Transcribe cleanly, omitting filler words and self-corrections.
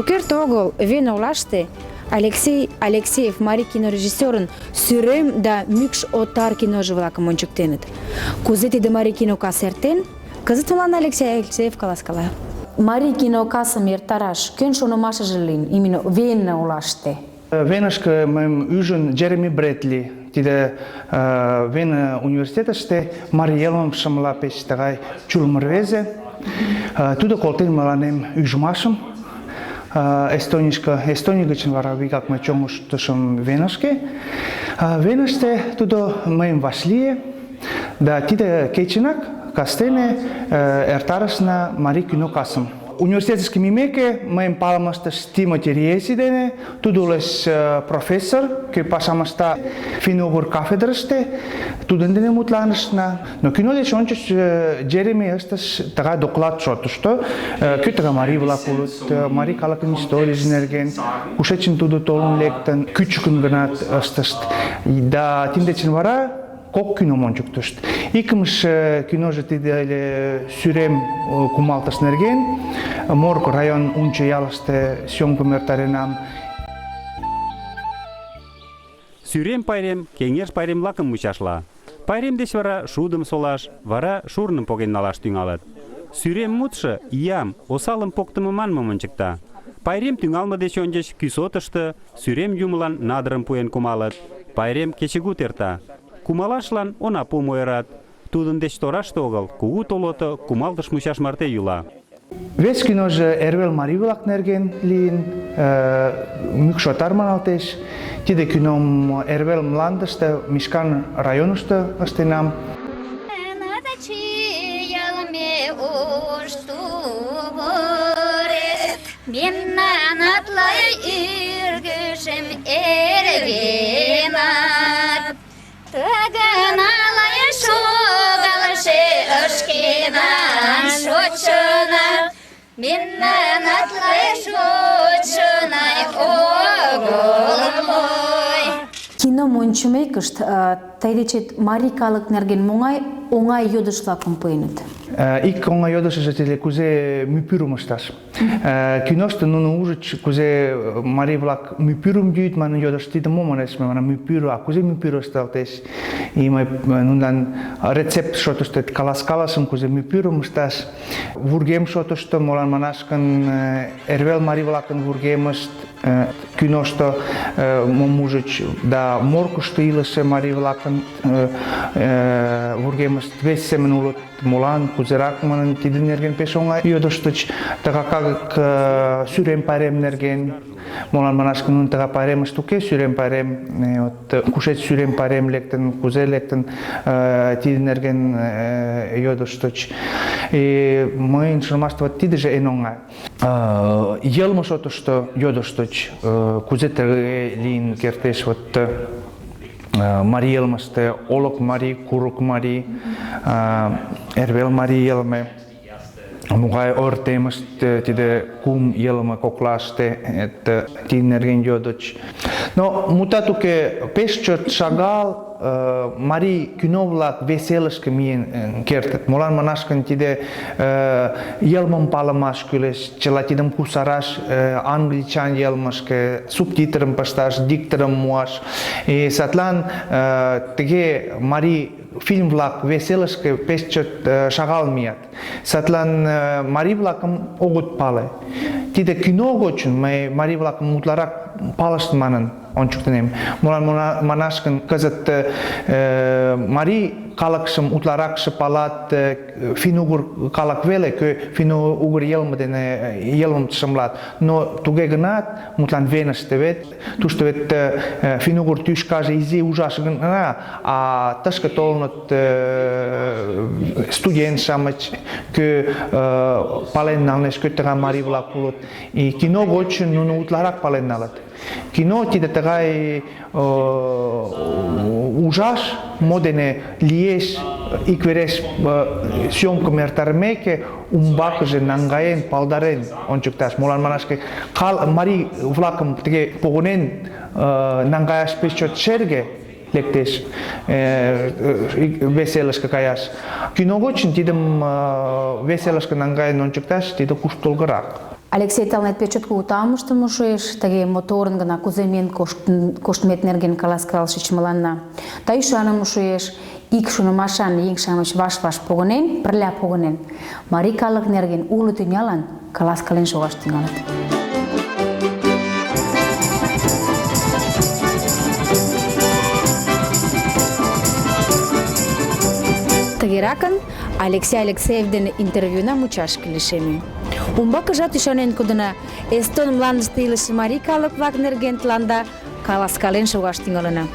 Шукерте огыл Вена олаште Алексей Алексеев Мари кинорежиссерын сӱрем да мӱкш отар киножо-влакым ончыктеныт. Кузе тиде Мари кинокас эртен? Кызыт мыланна Алексей Алексеев каласкала. Мари кинокасым эртараш кӧн шонымашыже лийын именно Вена олаште? Венашке мыйым ӱжын Джереми Бретли. Тиде Вена университетыште Мариелмым шымла пеш тыгай чулым рвезе. Тудо колтен мыланем ӱжмашым. Эстония гычын вара вигак мый чоҥештышым Венашке. Венаште тудо мыйым вашлие. Да тиде кечынак кастене эртарышна Мари кинокасым. Университетышке миймеке, мыйым палым ыштыш Тимоти Риеси дене. Тудо улеш профессор, кӧ пашам ышта финно-угыр кафедрыште. Тудын дене мутланышна. Но кино деч ончыч Джереми ыштыш тыгай доклад шотышто. Кӧ тыгай марий-влак улыт, марий калыкын историйже нерген, кушечын тудо толын лектын, кӱчыкын гынат ыштышт. Да тидын дечын вара кок кином ончыктышт. Икымше киноже тиде ыле сӱрем кумалтыш нерген. Морко район Унчо ялыште съемкым эртаренам. Сӱрем пайрем кеҥеж пайрем-влакым мучашла. Пайрем деч вара шудым солаш, вара шурным поген налаш тӱҥалыт. Сӱрем мутшо иям, осалым поктымо манмым ончыкта. Пайрем тӱҥалме деч ончыч кӱсотышто сӱрем юмылан надырым пуэн кумалыт. Пайрем кечыгут эрта. Кумалашлан онапум ойырат. Тудын деч тораште огыл кугу толото кумалтыш мучаш марте йӱла. Вес киноже Эрвел марий-влак нерген лийын, мӱкш отар маналтеш. Тиде кином Эрвел мландыште, Мишкан районышто ыштенам. Мемнан атлай ӱргышем Эрвенат, тыгыналай шогалше ышкенан шочынат, мемнан атлай шочынай огыл. Кином ончымекышт тый дечет марий калык нерген оҥай йодыш-влакым пуэныт. Ик оҥай йодышыжо тиде кузе мӱпӱрым ышташ. Киношто нуно ужыч, кузе марий-влак мӱпӱрым йӱыт манын йодышт. Тиде мо манеш, мый манам мӱпӱрӧ, а кузе мӱпӱрӧ ышталтеш? И мый нунылан рецепт шотышто каласкалышым, кузе мӱпӱрым ышташ. Вургем шотышто, молан манаш гын, Эрвел марий-влакын вургемышт киношто мом ужыч, да Моркышто илыше марий-влакын вургемышт вес семын улыт. Молан, кузерак манын тидын нерген пеш оҥай йодыштыч. Тыгакак сӱрем пайрем нерген. Молан манаш гын, тыгай пайремышт уке сӱрем пайрем. Кушеч сӱрем пайрем лектын, кузе лектын, тидын нерген йодыштыч. Мыйын шонымаште тидыже эн оҥай. Йылме шотышто йодыштыч, кузе тыге лийын кертеш марий йылмыште Олык марий, Курык марий, Эрвел марий йылме. Могай ойыртемышт тиде кум йылме коклаште, тидын нерген йодыч. Но мутат уке, пеш чот шагал марий кино-влак веселышке миен кертыт. Молан манаш гын, тиде йылмым палымаш кӱлеш, чыла тидым кусараш англичан йылмышке, субтитрым пышташ, дикторым муаш. Садлан тыге марий фильм-влак веселышке пеш чот шагал мият. Садлан марий-влакым огыт пале. Тиде кино гочын мый марий-влакым утларак палышт манын ончыктынем. Молан манаш гын, кызыт марий калыкшым утларакше палат финно-угыр калык веле, кӧ финно-угыр йылме дене йылмым шымлат. Но туге гынат, мутлан Венаште вет, тушто вет финно-угыр тӱшкаже изи ужаш гына, а тышке толыныт студент-шамыч, кӧ пален налнеш, кӧ тыгай марий-влак улыт. И кино гочын нуно утларак пален налыт. Кино тиде тыгай ужаш, мо дене лиеш иквереш съемкым эртарымеке, умбакыже наҥгаен, палдарен ончыкташ. Молан манаш гын, марий-влакым тыге погынен наҥгаяш пеш чот шерге лектеш, веселышке каяш. Кино гочын тидым веселышке наҥгаен ончыкташ, тиде куштылгырак. Алексей тылнет пеш чотко уталмыштымо шуэш, тыге моторын гына кузе миен коштмет нерген каласкалышыч мыланна. Да ӱшаныме шуэш, ик шонымашан еҥ-шамыч ваш-ваш погынен, пырля погынен, марий калык нерген уло тӱнялан каласкален шогаш тӱҥалыт. Тыгеракын Алексей Алексеев дене интервьюна мучашке лишеме. Умбакыжат ӱшанен кодына, Эстон мландыште илыше марий калык-влак нерген тыланда каласкален шогаш тӱҥалына.